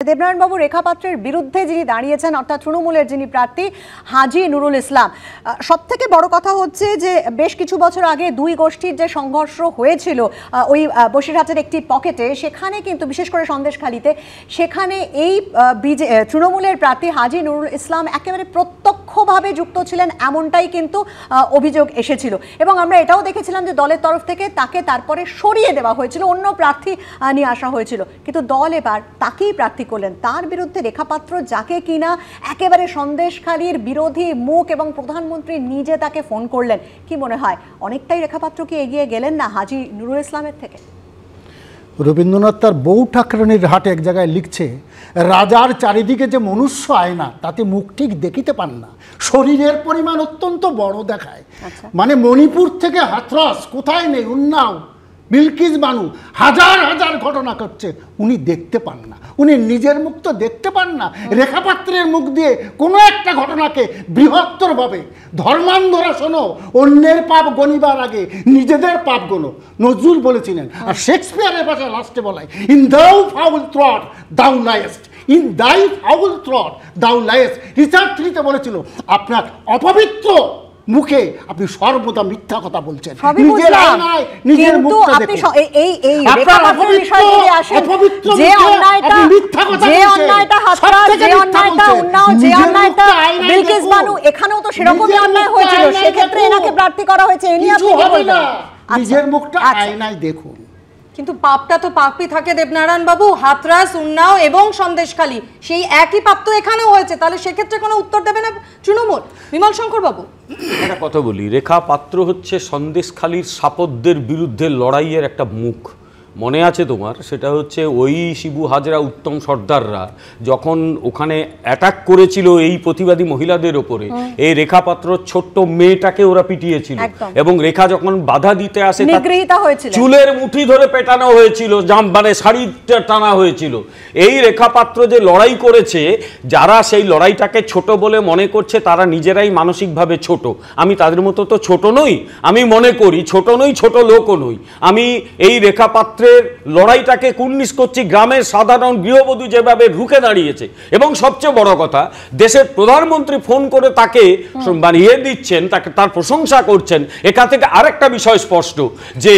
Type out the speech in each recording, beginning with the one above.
দেবনারায়ণ বাবু রেখা পাত্রের বিরুদ্ধে যিনি দাঁড়িয়েছেন অর্থাৎ তৃণমূলের যিনি প্রার্থী হাজী নুরুল ইসলাম, সবথেকে বড় কথা হচ্ছে যে বেশ কিছু বছর আগে দুই গোষ্ঠীর যে সংঘর্ষ হয়েছিল ওই বসিরহাটের একটি পকেটে, সেখানে কিন্তু বিশেষ করে সন্দেশখালীতে, সেখানে এই তৃণমূলের প্রার্থী হাজী নুরুল ইসলাম একেবারে প্রত্যক্ষভাবে যুক্ত ছিলেন, এমনটাই কিন্তু অভিযোগ এসেছিল। এবং আমরা এটাও দেখেছিলাম যে দলের তরফ থেকে তাকে তারপরে সরিয়ে দেওয়া হয়েছিল, অন্য প্রার্থী নিয়ে আসা হয়েছিল, কিন্তু দল এবার তাকেই প্রার্থী করলেন। তার বিরুদ্ধে রেখা পাত্র, যাকে কিনা একেবারে সন্দেশখালীর বিরোধী মুখ এবং প্রধানমন্ত্রী নিজে তাকে ফোন করলেন, কি মনে হয় অনেকটাই রেখা পাত্র কি এগিয়ে গেলেন না হাজী নুরুল ইসলামের থেকে? রবীন্দ্রনাথ তার বউ ঠাকুরানীর হাটে এক জায়গায় লিখছে, রাজার চারিদিকে যে মনুষ্য আয়না, তাতে মুখ ঠিক দেখিতে পান না, শরীরের পরিমাণ অত্যন্ত বড় দেখায়। মানে মণিপুর থেকে হাথরস কোথায় নেই, উন্নাও, বিলকিস বানু, হাজার হাজার ঘটনা করছে, উনি দেখতে পান না, উনি নিজের মুখ তো দেখতে পান না। রেখাপাত্রের মুখ দিয়ে কোনো একটা ঘটনাকে বৃহত্তরভাবে ধর্মান্ধরা শোনো, অন্যের পাপ গণিবার আগে নিজেদের পাপ গোনো, নজরুল বলেছিলেন। আর শেক্সপিয়ারের ভাষায় লাস্টে বলায়, ইন দাউ ফাউল থ্রট দাউ লাইয়েস্ট, ইন দাই ফাউল থ্রট দাউ লাইয়েস্ট। রিচার্ড থ্রিতে বলেছিল, আপনার অপবিত্র মুখে আপনি সর্বদা মিথ্যা কথা বলছেন, নিজের আয়নায় নিজের মুখটা দেখুন। এই এই রেখাপাত্রের বিষয় যদি আসে, যে অন্যায়টা, যে অন্যায়টা হাতরাস, যে অন্যায়টা উন্নাও, যে অন্যায়টা বিলকিস বানু, এখানেও তো সেরকমই অন্যায় হয়েছিল, সেক্ষেত্রে এনাকে প্রার্থী করা হয়েছে, এ নিয়ে আপনি কি বলবেন? নিজের মুখটা আয়নায় দেখুন। কিন্তু পাপটা তো পাপই থাকে দেবনারায়ণ বাবু, হাতরাস, উন্নাও এবং সন্দেশখালী, সেই একই পাপ তো এখানেও হয়েছে, তাহলে সেক্ষেত্রে কোনো উত্তর দেবে না তৃণমূল? বিমল শঙ্কর বাবু, একটা কথা বলি, রেখা পাত্র হচ্ছে সন্দেশখালীর সাপদদের বিরুদ্ধে লড়াইয়ের একটা মুখ। মনে আছে তোমার? সেটা হচ্ছে ওই শিবু হাজরা, উত্তম সর্দাররা যখন ওখানে অ্যাটাক করেছিল এই প্রতিবাদী মহিলাদের ওপরে, এই রেখা পাত্র ছোট্ট মেয়েটাকে ওরা পিটিয়েছিল, এবং রেখা যখন বাধা দিতে আসে চুলের মুঠি ধরে পেটানো হয়েছিল, মানে শাড়িটা টানা হয়েছিল। এই রেখা পাত্র যে লড়াই করেছে, যারা সেই লড়াইটাকে ছোট বলে মনে করছে, তারা নিজেরাই মানসিকভাবে ছোট। আমি তাদের মতো তো ছোট নই, আমি মনে করি ছোট নই, ছোট লোকও নই। আমি এই রেখা পাত্র লড়াইটাকে কুর্নিশ করছি, গ্রামের সাধারণ গৃহবধূ যেভাবে রুখে দাঁড়িয়েছে। এবং সবচেয়ে বড় কথা, দেশের প্রধানমন্ত্রী ফোন করে তাকে বানিয়ে দিচ্ছেন, তাকে তার প্রশংসা করছেন। এখান থেকে আরেকটা বিষয় স্পষ্ট যে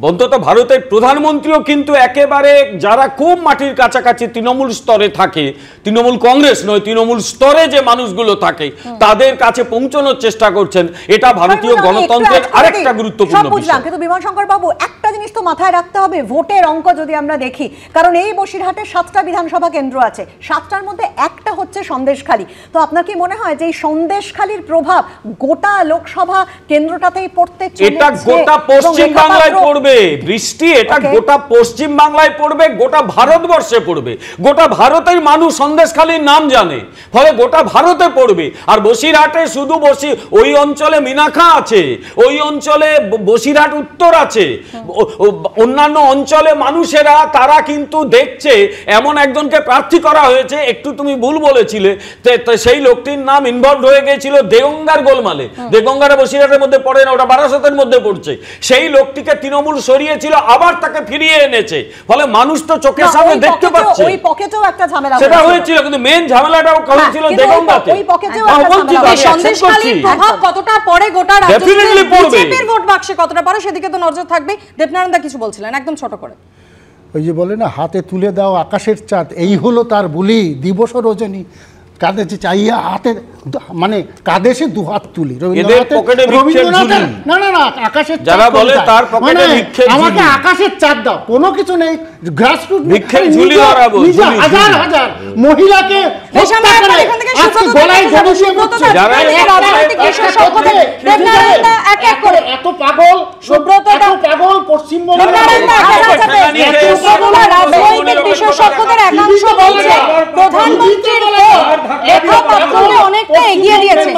অন্তত ভারতের প্রধানমন্ত্রীও কিন্তু একেবারে যারা খুব মাটির কাছাকাছি তৃণমূল স্তরে থাকে, তৃণমূল কংগ্রেস নয়, তৃণমূল স্তরে যে মানুষগুলো থাকে, তাদের কাছে পৌঁছানোর চেষ্টা করছেন। এটা ভারতীয় গণতন্ত্রের আরেকটা গুরুত্বপূর্ণ বিষয়। কিন্তু বিমল শঙ্কর বাবু, একটা জিনিস তো মাথায় রাখতে হবে, ভোটের অঙ্ক যদি আমরা দেখি, কারণ এই বসিরহাটে 7টা বিধানসভা কেন্দ্র আছে, 7টার মধ্যে একটা হচ্ছে সন্দেশখালী। তো আপনার কি মনে হয় যে এই সন্দেশখালীর প্রভাব গোটা লোকসভা কেন্দ্রটাতেই পড়তে চলেছে? এটা গোটা পশ্চিম বাংলায় পড়বে বৃষ্টি, এটা গোটা পশ্চিম বাংলায় পড়বে, গোটা ভারতবর্ষে পড়বে। গোটা ভারতের মানুষ সন্দেশখালীর নাম জানে, ফলে গোটা ভারতে পড়বে। আর বসিরহাটে শুধু ওই অঞ্চলে মিনাখা আছে, ওই অঞ্চলে বসিরহাট উত্তর আছে, অন্যান্য অঞ্চলে মানুষেরা তারা কিন্তু দেখছে এমন একজনকে প্রার্থী করা হয়েছে। একটু তুমি ভুল বলেছিলে, সেই লোকটির নাম ইনভলভ হয়ে গিয়েছিল দেগঙ্গার গোলমালে। দেগঙ্গারে বসিরহাটের মধ্যে পড়ে না, ওটা বারাসতের মধ্যে পড়ছে। সেই লোকটিকে তৃণমূল সরিয়েছিল, আবার তাকে ফিরিয়ে এনেছে, ফলে মানুষ তো চোখের সামনে দেখতে পাচ্ছে। ওই পকেটেও একটা ঝামেলা সেটা হয়েছিল, কিন্তু মেইন ঝামেলাটাও হয়েছিল দেগঙ্গাতে। ওই পকেটেও একটা ঝামেলা। সন্দেশখালীর প্রভাব কতটা পড়ে গোটা রাজ্যে, বিজেপির ভোট বাক্সে কতটা পড়ে, সেদিকে তো নজর থাকবে। দেবনারায়ণ দা কিছু বলছিলেন, একদম ছোট করে। ওই যে বলে না, হাতে তুলে দাও আকাশের চাঁদ, এই হলো তার বলি, দিবস রজনী কাঁধে চাইয়া হাতে, মানে কাঁধে সে দুহাত তুলি। আকাশের যারা বলে তার পকেটে আমাকে আকাশের চাঁদ দাও, কোনো কিছু নেই, গ্রাসরুট হাজার হাজার মহিলাকে এত পাগল, সুব্রত পাগল পশ্চিমবঙ্গের বিশেষজ্ঞদের একাংশ বলছে প্রধানমন্ত্রীর রেখা পাত্রকে অনেকটা এগিয়ে দিয়েছে,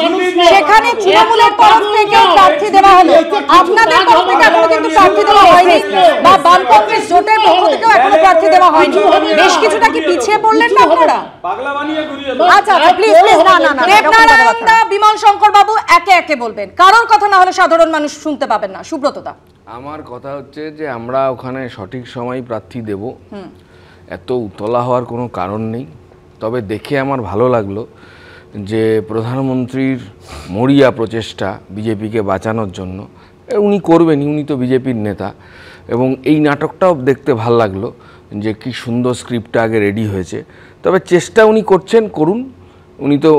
সেখানে তৃণমূলের তরফ থেকে প্রার্থী দেওয়া হলো, আপনাদের তরফ থেকে এখনো কিন্তু প্রার্থী দেওয়া হয়নি, বা বাম কংগ্রেস জোটের পক্ষ থেকেও এখনো প্রার্থী দেওয়া হয়নি। বেশ কিছুটা কি পিছিয়ে পড়লেন না আপনারা? আচ্ছা প্লিজ প্লিজ, না না না, দেবনারায়ণ দা, বিমল শঙ্কর বাবু একে একে বলবেন, কারোর কথা না হলে সাধারণ মানুষ শুনতে পাবেন না। সুব্রত দা, আমার কথা হচ্ছে যে আমরা ওখানে সঠিক সময় প্রার্থী দেব, এত উতলা হওয়ার কোনো কারণ নেই। তবে দেখে আমার ভালো লাগলো যে প্রধানমন্ত্রীর মরিয়া প্রচেষ্টা বিজেপিকে বাঁচানোর জন্য উনি করবেনই, উনি তো বিজেপির নেতা। এবং এই নাটকটাও দেখতে ভাল লাগলো যে কি সুন্দর স্ক্রিপ্টটা আগে রেডি হয়েছে। তবে চেষ্টা উনি করছেন, করুন। উনি তো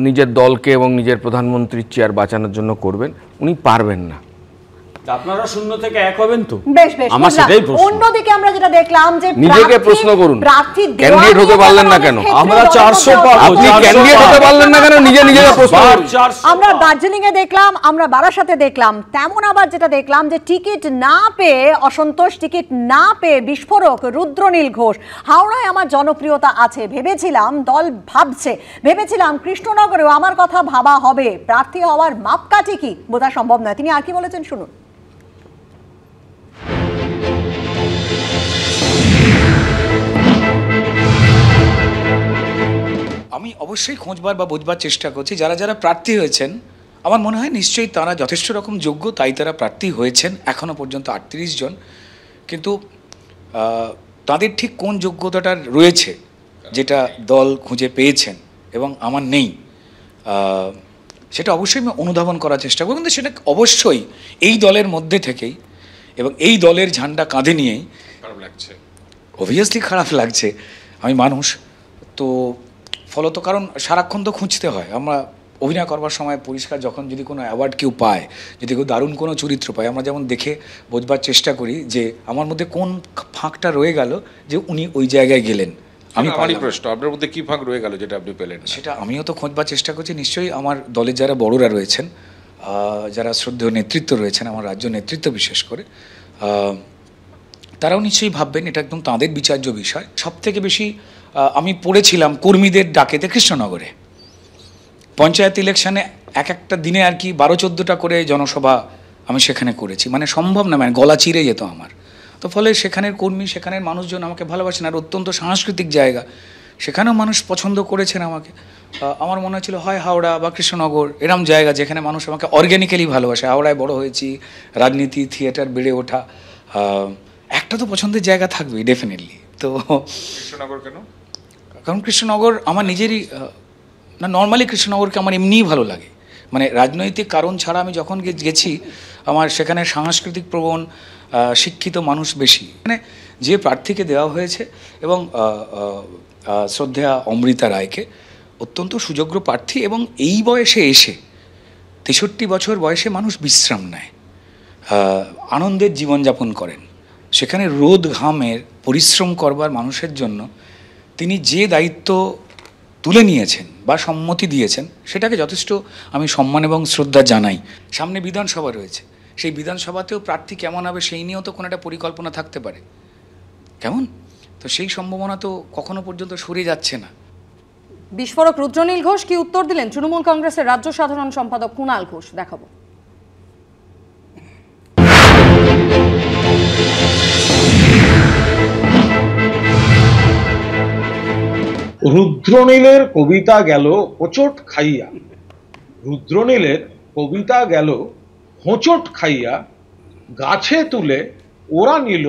নিজের দলকে এবং নিজের প্রধানমন্ত্রীর চেয়ার বাঁচানোর জন্য করবেন, উনি পারবেন না। আপনারা শূন্য থেকে এক হবেন তো? বেশ বেশ, আমার সেটাই প্রশ্ন। অন্যদিকে আমরা যেটা দেখলাম যে নিজেকে প্রশ্ন করুন, ক্যান্ডিডেট হতে পারলেন না কেন? আমরা 400 পাবো, আপনি ক্যান্ডিডেট হতে পারলেন না কেন? নিজেকে প্রশ্ন করুন। আমরা দার্জিলিং এ দেখলাম, আমরা বারাসাতে দেখলাম, তেমন আবার যেটা দেখলাম যে টিকিট না পেয়ে অসন্তোষ, টিকিট না পেয়ে বিস্ফোরক রুদ্রনীল ঘোষ। হাওড়ায় আমার জনপ্রিয়তা আছে, ভেবেছিলাম দল ভাবছে, ভেবেছিলাম কৃষ্ণনগরেও আমার কথা ভাবা হবে, প্রার্থী হওয়ার মাপকাঠি কি বোঝা সম্ভব নয়। তিনি আর কি বলেছেন শুনুন। আমি অবশ্যই খোঁজবার বা বুঝবার চেষ্টা করছি যারা যারা প্রার্থী হয়েছেন। আমার মনে হয় নিশ্চয়ই তারা যথেষ্ট রকম যোগ্য, তাই তারা প্রার্থী হয়েছেন। এখনও পর্যন্ত 38 জন, কিন্তু তাদের ঠিক কোন যোগ্যতাটা রয়েছে যেটা দল খুঁজে পেয়েছেন এবং আমার নেই, সেটা অবশ্যই আমি অনুধাবন করার চেষ্টা করব। কিন্তু সেটা অবশ্যই এই দলের মধ্যে থেকেই এবং এই দলের ঝান্ডা কাঁধে নিয়েই খারাপ লাগছে। অবভিয়াসলি খারাপ লাগছে, আমি মানুষ তো, ফলত কারণ সারাক্ষণ তো খুঁজতে হয়। আমরা অভিনয় করবার সময় পরিষ্কার যখন যদি কোনো অ্যাওয়ার্ড কেউ পায়, যদি কেউ দারুণ কোনো চরিত্র পায়, আমরা যেমন দেখে বোঝবার চেষ্টা করি যে আমার মধ্যে কোন ফাঁকটা রয়ে গেল যে উনি ওই জায়গায় গেলেন। আমি প্রশ্ন, আপনার মধ্যে কি ফাঁক রয়ে গেল যেটা আপনি পেলেন? সেটা আমিও তো খোঁজবার চেষ্টা করছি। নিশ্চয়ই আমার দলের যারা বড়রা রয়েছেন, যারা শ্রদ্ধেয় নেতৃত্ব রয়েছেন, আমার রাজ্য নেতৃত্ব বিশেষ করে, তারাও নিশ্চয়ই ভাববেন এটা একদম তাঁদের বিচার্য বিষয়। সব থেকে বেশি আমি পড়েছিলাম কর্মীদের ডাকেতে কৃষ্ণনগরে পঞ্চায়েত ইলেকশনে একটা দিনে আর কি 12-14টা করে জনসভা আমি সেখানে করেছি। মানে সম্ভব না, মানে গলা চিরে যেত আমার। তো ফলে সেখানের কর্মী, সেখানের মানুষজন আমাকে ভালোবাসেন। আর অত্যন্ত সাংস্কৃতিক জায়গা, সেখানেও মানুষ পছন্দ করেছেন আমাকে। আমার মনে হচ্ছিল হয় হাওড়া বা কৃষ্ণনগর এরম জায়গা যেখানে মানুষ আমাকে অর্গ্যানিক্যালি ভালোবাসে। হাওড়ায় বড় হয়েছি, রাজনীতি, থিয়েটার বেড়ে ওঠা, একটা তো পছন্দের জায়গা থাকবেই ডেফিনেটলি। তো কৃষ্ণনগর কেন? কারণ কৃষ্ণনগর আমার নিজেরই না, নর্মালি কৃষ্ণনগরকে আমার এমনিই ভালো লাগে। মানে রাজনৈতিক কারণ ছাড়া আমি যখন গেছি, আমার সেখানে সাংস্কৃতিক প্রবণ শিক্ষিত মানুষ বেশি। মানে যে প্রার্থীকে দেওয়া হয়েছে এবং শ্রদ্ধেয়া অমৃতা রায়কে, অত্যন্ত সুযোগ্য প্রার্থী, এবং এই বয়সে এসে 63 বছর বয়সে মানুষ বিশ্রাম নেয়, আনন্দের জীবনযাপন করেন। সেখানে রোদ ঘামের পরিশ্রম করবার মানুষের জন্য তিনি যে দায়িত্ব তুলে নিয়েছেন বা সম্মতি দিয়েছেন, সেটাকে যথেষ্ট আমি সম্মান এবং শ্রদ্ধা জানাই। সামনে বিধানসভা রয়েছে, সেই বিধানসভাতেও প্রার্থী কেমন হবে সেই নিয়েও তো কোনো একটা পরিকল্পনা থাকতে পারে, কেমন? তো সেই সম্ভাবনা তো কখনো পর্যন্ত সরে যাচ্ছে না। বিস্ফোরক রুদ্রনীল ঘোষ কি উত্তর দিলেন তৃণমূল কংগ্রেসের রাজ্য সাধারণ সম্পাদক কুণাল ঘোষ, দেখাবো। রুদ্রনীলের কবিতা গেল হোঁচট খাইয়া, রুদ্রনীলের কবিতা গেল হোঁচট খাইয়া, গাছে তুলে ওরা নিল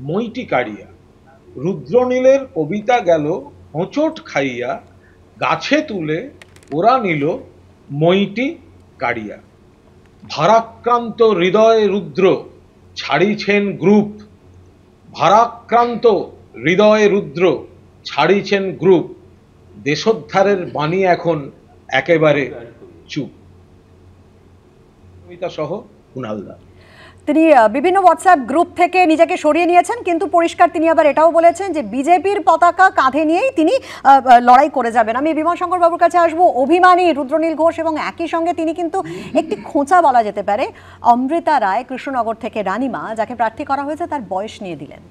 মইটি কাড়িয়া। রুদ্রনীলের কবিতা গেল হোঁচট খাইয়া, গাছে তুলে ওরা নিল মইটি কাড়িয়া। ভারাক্রান্ত হৃদয় রুদ্র ছাড়িছেন গ্রুপ, ভারাক্রান্ত হৃদয় রুদ্র ছাড়িছেন গ্রুপ, দেশোদ্ধারের বাণী এখন একেবারে চুপ। কবিতা সহ কুণালদা। তিনি বিভিন্ন হোয়াটসঅ্যাপ গ্রুপ থেকে নিজেকে সরিয়ে নিয়েছেন, কিন্তু পরিষ্কার তিনি আবার এটাও বলেছেন যে বিজেপির পতাকা কাঁধে নিয়েই তিনি লড়াই করে যাবেন। আমি বিমান শঙ্কর বাবুর কাছে আসবো। অভিমানী রুদ্রনীল ঘোষ এবং একই সঙ্গে তিনি কিন্তু একটি খোঁচা বলা যেতে পারে অমৃতা রায় কৃষ্ণনগর থেকে রানীমা, যাকে প্রার্থী করা হয়েছে, তার বয়স নিয়ে দিলেন।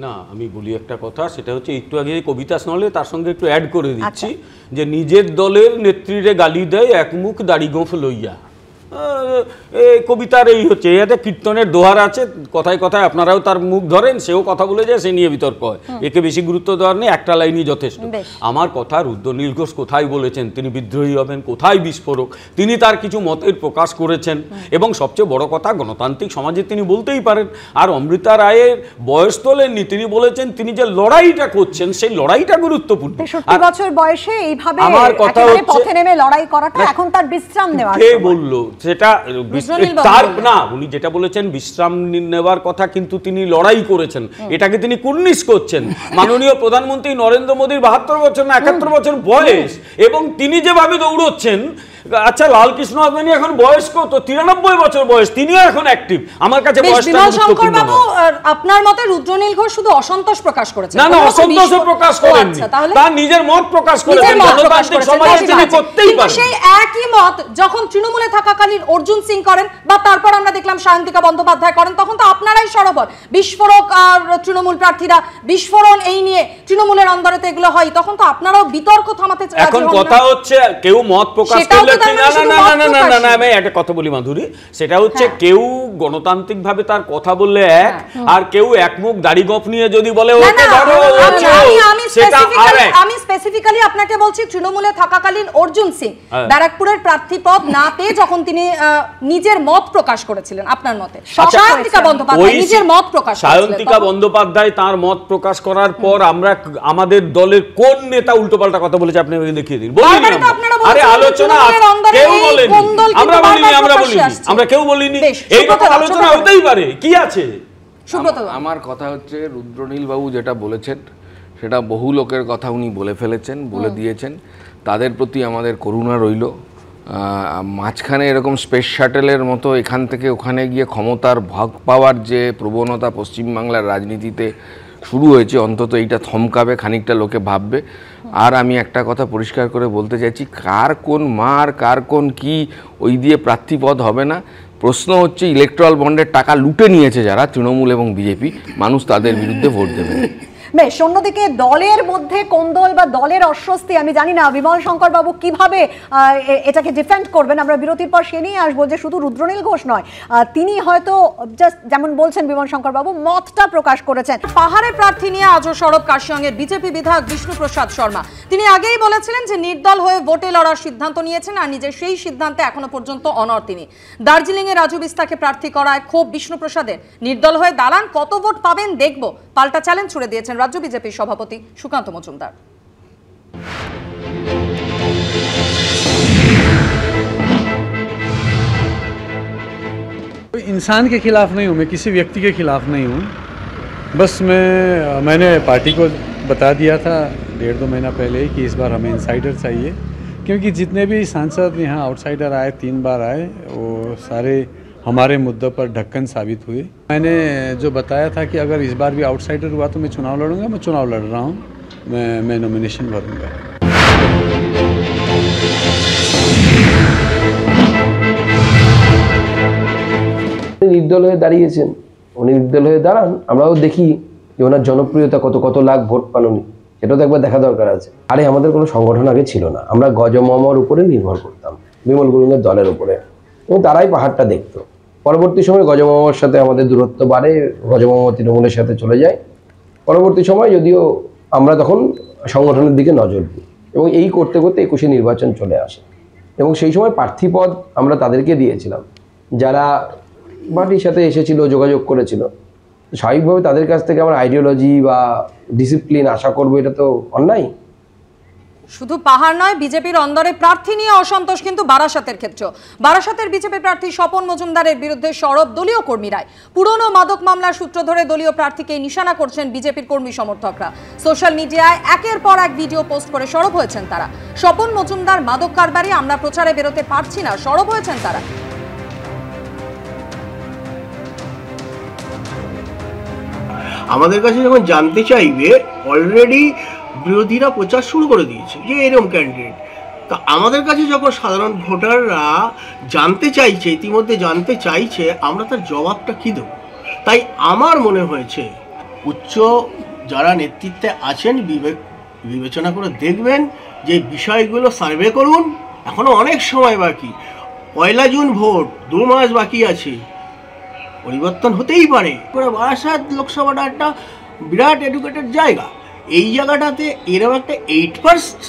না, আমি বলি একটা কথা, সেটা হচ্ছে একটু আগে কবিতা শোনালে তার সঙ্গে একটু অ্যাড করে দিচ্ছি যে নিজের দলের নেত্রীরে গালি দেয় একমুখ দাড়ি গোঁফ লইয়া। কবিতার এই হচ্ছে এতে কীর্তনের দোহার আছে, কথায় কথায় আপনারাও তার মুখ ধরেন, সেও কথা বলে যায়, সে নিয়ে বিতর্ক হয়। একে বেশি গুরুত্ব দেওয়ার নেই, একটা লাইনই যথেষ্ট। আমার কথা রুদ্রনীল ঘোষ কোথায় বলেছেন তিনি বিদ্রোহী হবেন, কোথায় বিস্ফোরক? তিনি তার কিছু মতের প্রকাশ করেছেন এবং সবচেয়ে বড় কথা গণতান্ত্রিক সমাজে তিনি বলতেই পারেন। আর অমৃতা রায়ের বয়স তোলেননি, তিনি বলেছেন তিনি যে লড়াইটা করছেন সেই লড়াইটা গুরুত্বপূর্ণ। 63 বছর বয়সে এইভাবে আমার কথা হচ্ছে পথে নেমে লড়াই করাটা এখন তার বিশ্রাম নেওয়ার কে সময়। বললো সেটা তার না, উনি যেটা বলেছেন বিশ্রাম নেওয়ার কথা, কিন্তু তিনি লড়াই করেছেন, এটাকে তিনি কুর্নিশ করছেন। মাননীয় প্রধানমন্ত্রী নরেন্দ্র মোদীর 72 বছর না 71 বছর বয়স, এবং তিনি যেভাবে দৌড়চ্ছেন, আচ্ছা লালকৃষ্ণ আদবানি এখন বয়স কত? 93 বছর বয়স, তিনিও এখন অ্যাক্টিভ। আমার কাছে বয়সটা গুরুত্বপূর্ণ না। আপনার মতে রুদ্রনীল ঘোষ শুধু অসন্তোষ প্রকাশ করেছেন? না, অসন্তোষ প্রকাশ করেননি, তার নিজের মত প্রকাশ করেছেন। গণতান্ত্রিক সমাজে তিনি করতেই পারেন। সেই একই মত যখন তৃণমূলে থাকাকালীন অর্জুন সিং করেন বা তারপর আমরা দেখলাম সায়ন্তিকা বন্দ্যোপাধ্যায় করেন, তখন তো আপনারাই সরবর বিস্ফোরক আর তৃণমূল প্রার্থীরা বিস্ফোরণ এই নিয়ে তৃণমূলের অন্দরে তো এগুলো হয়, তখন তো আপনারাও বিতর্ক থামাতে। এখন কথা হচ্ছে কেউ মত প্রকাশ করলে না, আমি একটা কথা বলি মাধুরী, সেটা হচ্ছে কেউ গণতান্ত্রিকভাবে তার কথা বললে এক, আর কেউ একমুখ দাড়ি গোঁফ নিয়ে যদি বলে ওকে ধরো, আমি স্পেসিফিক্যালি আপনাকে বলছি তৃণমূলে থাকাকালীন অর্জুন সিং ব্যারাকপুরের প্রার্থী পদ না পেয়ে যখন তিনি নিজের মত প্রকাশ করেছিলেন, আপনার মতে সায়ন্তিকা বন্দ্যোপাধ্যায় নিজের মত প্রকাশ করেছিলেন, সায়ন্তিকা বন্দ্যোপাধ্যায় তার মত প্রকাশ করার পর আমরা আমাদের দলের কোন নেতা উল্টোপাল্টা কথা বলেছে আপনি দেখিয়ে দিন। আরে আলোচনা কেউ বলেনি, আমরা কেউ বলিনি, এই কথা আলোচনা হতেই পারে, কি আছে? আমার কথা হচ্ছে রুদ্রনীল বাবু যেটা বলেছেন সেটা বহু লোকের কথা উনি বলে ফেলেছেন, বলে দিয়েছেন, তাদের প্রতি আমাদের করুণা রইল। মাঝখানে এরকম স্পেস শাটেলের মতো এখান থেকে ওখানে গিয়ে ক্ষমতার ভাগ পাওয়ার যে প্রবণতা পশ্চিমবাংলার রাজনীতিতে শুরু হয়েছে, অন্তত এইটা থমকাবে, খানিকটা লোকে ভাববে। আর আমি একটা কথা পরিষ্কার করে বলতে চাইছি, কার কোন মার কার কোন কি ওই দিয়ে প্রার্থীপদ হবে না। প্রশ্ন হচ্ছে ইলেকট্রাল বন্ডের টাকা লুটে নিয়েছে যারা, তৃণমূল এবং বিজেপি, মানুষ তাদের বিরুদ্ধে ভোট দেবে। বেশ, অন্যদিকে দলের মধ্যে কোন্দল বা দলের অস্বস্তি, আমি জানি না বিমল শঙ্কর বাবু কিভাবে এটাকে ডিফেন্ড করবেন। আমরা বিরতির পর সে নিয়ে আসবো যে শুধু রুদ্রনীল ঘোষ নয়, তিনি হয়তো জাস্ট যেমন বলছেন বিমল শঙ্কর বাবু মতটা প্রকাশ করেছেন। পাহাড়ে প্রার্থী নিয়ে আজও সরব কার্শিয়াঙের বিজেপি বিধায়ক বিষ্ণুপ্রসাদ শর্মা। তিনি আগেই বলেছিলেন যে নির্দল হয়ে ভোটে লড়ার সিদ্ধান্ত নিয়েছেন, আর নিজের সেই সিদ্ধান্তে এখনো পর্যন্ত অনড় তিনি। দার্জিলিংয়ে রাজু বিস্তাকে প্রার্থী করায় ক্ষোভ বিষ্ণুপ্রসাদের। নির্দল হয়ে দাঁড়ান, কত ভোট পাবেন দেখব, পাল্টা চ্যালেঞ্জ ছুড়ে দিয়েছেন রাজ্য বিজেপির সভাপতি সুকান্ত মজুমদার। इंसान के खिलाफ नहीं हूँ, मैं किसी व्यक्ति के खिलाफ नहीं हूँ। बस मैंने पार्टी को बता दिया था 1.5-2 महीना पहले ही कि इस बार हमें इनसाइडर चाहिए, क्योंकि जितने भी सांसद यहाँ आउटसाइडर आए, 3 बार आए, वो सारे हमारे मुद्दों पर ढक्कन साबित हुए। मैंने जो बताया था कि अगर इस बार भी आउटसाइडर हुआ तो मैं चुनाव लड़ूंगा, मैं चुनाव लड़ रहा हूँ, मैं नॉमिनेशन भरूंगा। নির্দল হয়ে দাঁড়িয়েছেন, উনি নির্দল হয়ে দাঁড়ান, আমরাও দেখি যে ওনার জনপ্রিয়তা কত লাখ ভোট পান উনি, সেটাও তো একবার দেখা দরকার আছে। আরে আমাদের কোনো সংগঠন আগে ছিল না, আমরা গজমমর উপরে নির্ভর করতাম, বিমল গুরুংয়ের দলের উপরে, এবং তারাই পাহাড়টা দেখতো। পরবর্তী সময় গজমমর সাথে আমাদের দূরত্ব বাড়ে, গজমম তৃণমূলের সাথে চলে যায়। পরবর্তী সময় যদিও আমরা তখন সংগঠনের দিকে নজর দিই, এবং এই করতে করতে 21শে নির্বাচন চলে আসে, এবং সেই সময় প্রার্থীপদ আমরা তাদেরকে দিয়েছিলাম যারা পার্টির সাথে এসেছিল, যোগাযোগ করেছিল। স্বাভাবিকভাবে তাদের কাছ থেকে আমরা আইডিওলজি বা ডিসিপ্লিন আশা করবো, এটা তো অন্যায়। শুধু পাহাড় নয়, বিজেপির অন্দরে প্রার্থী নিয়ে অসন্তোষ কিন্তু বারাসাতের ক্ষেত্রেও। বারাসাতের বিজেপি প্রার্থী স্বপন মজুমদারের বিরুদ্ধে সরব দলীয় কর্মীরাই। পুরনো মাদক মামলার সূত্র ধরে দলীয় প্রার্থীকে নিশানা করছেন বিজেপির কর্মী সমর্থকরা। সোশ্যাল মিডিয়ায় একের পর এক ভিডিও পোস্ট করে সরব হয়েছেন তারা। স্বপন মজুমদার মাদক কারবারি, আমরা প্রচারে বেরোতে পারছি না, সরব হয়েছেন তারা। আমাদের কাছে যখন জানতে চাইবে, অলরেডি বিরোধীরা প্রচার শুরু করে দিয়েছে যে এরকম ক্যান্ডিডেট। তা আমাদের কাছে যখন সাধারণ ভোটাররা জানতে চাইছে, ইতিমধ্যে জানতে চাইছে, আমরা তার জবাবটা কী দেবো? তাই আমার মনে হয়েছে উচ্চ যারা নেতৃত্বে আছেন বিবেচনা করে দেখবেন যে বিষয়গুলো সার্ভে করুন, এখনও অনেক সময় বাকি। 1 জুন ভোট, 2 মাস বাকি আছে, পরিবর্তন হতেই পারে। বারাসাত লোকসভাটা একটা বিরাট এডুকেটেড জায়গা, এই জায়গাটাতে এরকম একটা 8%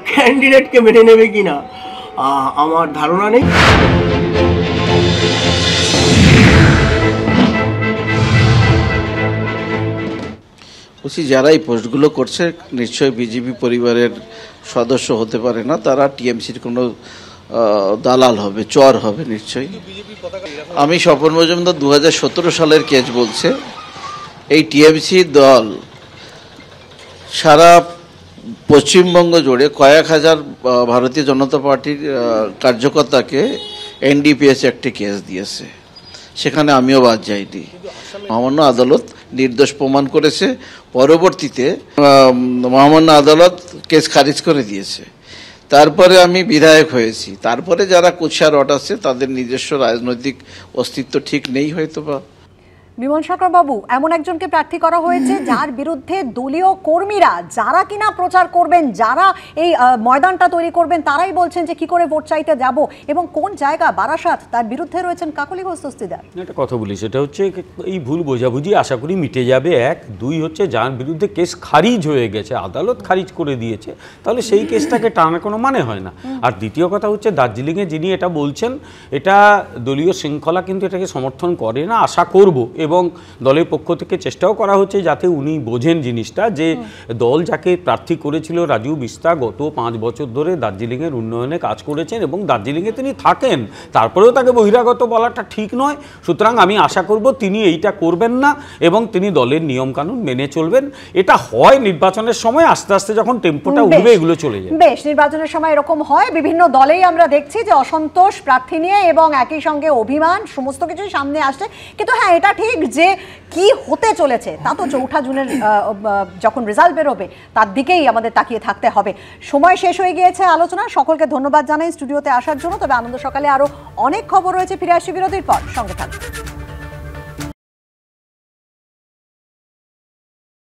ক্যান্ডিডেটকে মেনে নেবে কিনা আমার ধারণা নেই। বলছি যারা এই পোস্টগুলো করছে নিশ্চয়ই বিজেপি পরিবারের সদস্য হতে পারে না, তারা টিএমসির কোনো দালাল হবে, চর হবে নিশ্চয়ই। আমি স্বপন মজুমদার 2017 সালের কেস বলছে। এই টিএমসি দল সারা পশ্চিমবঙ্গ জুড়ে কয়েক হাজার ভারতীয় জনতা পার্টির কার্যকর্তাকে এনডিপিএস একটি কেস দিয়েছে, সেখানে আমিও বাদ যাইনি। মহামান্য আদালত নির্দোষ প্রমাণ করেছে, পরবর্তীতে মহামান্য আদালত কেস খারিজ করে দিয়েছে। তারপরে আমি বিধায়ক হয়েছি, তারপরে যারা কুৎসা রটাচ্ছে তাদের নিজস্ব রাজনৈতিক অস্তিত্ব ঠিক নেই হয়তো বা। বিমল সরকার বাবু, এমন একজনকে প্রার্থী করা হয়েছে যার বিরুদ্ধে দলীয় কর্মীরা, যারা কিনা প্রচার করবেন, যারা এই ময়দানটা তৈরি করবেন, তারাই বলছেন যে কি করে ভোট চাইতে যাব এবং কোন জায়গা বারাসাত, তার বিরুদ্ধে রয়েছেন কাকলি ঘোষ দস্তিদার। একটা কথা বলি, সেটা হচ্ছে এই ভুল বোঝাবুঝি আশা করি মিটে যাবে। 1, 2 হচ্ছে যার বিরুদ্ধে কেস খারিজ হয়ে গেছে, আদালত খারিজ করে দিয়েছে, তাহলে সেই কেসটাকে টানার কোনো মানে হয় না। আর দ্বিতীয় কথা হচ্ছে দার্জিলিংয়ে যিনি এটা বলছেন, এটা দলীয় শৃঙ্খলা কিন্তু এটাকে সমর্থন করে না, আশা করব। এবং দলের পক্ষ থেকে চেষ্টাও করা হচ্ছে যাতে উনি বোঝেন জিনিসটা, যে দল যাকে প্রার্থী করেছিল রাজু বিস্তা, গত 5 বছর ধরে দার্জিলিংয়ের উন্নয়নে কাজ করেছেন এবং দার্জিলিংয়ে তিনি থাকেন, তারপরেও তাকে বহিরাগত বলাটা ঠিক নয়। সুতরাং আমি আশা করব তিনি এইটা করবেন না এবং তিনি দলের নিয়মকানুন মেনে চলবেন। এটা হয় নির্বাচনের সময়, আস্তে আস্তে যখন টেম্পোটা উঠবে এগুলো চলে যাবে। বেশ, নির্বাচনের সময় এরকম হয়, বিভিন্ন দলেই আমরা দেখছি যে অসন্তোষ প্রার্থী নিয়ে এবং একই সঙ্গে অভিমান, সমস্ত কিছুই সামনে আসছে। কিন্তু হ্যাঁ, এটা ঠিক যে কি হতে চলেছে তা তো 4 জুনের যখন রেজাল্ট বেরোবে তার দিকেই আমাদের তাকিয়ে থাকতে হবে। সময় শেষ হয়ে গিয়েছে আলোচনা। সকলকে ধন্যবাদ জানাই স্টুডিওতে আসার জন্য। তবে আনন্দ সকালে আরো অনেক খবর রয়েছে, ফিরে আসি বিরতির পর, সঙ্গে থাকবে।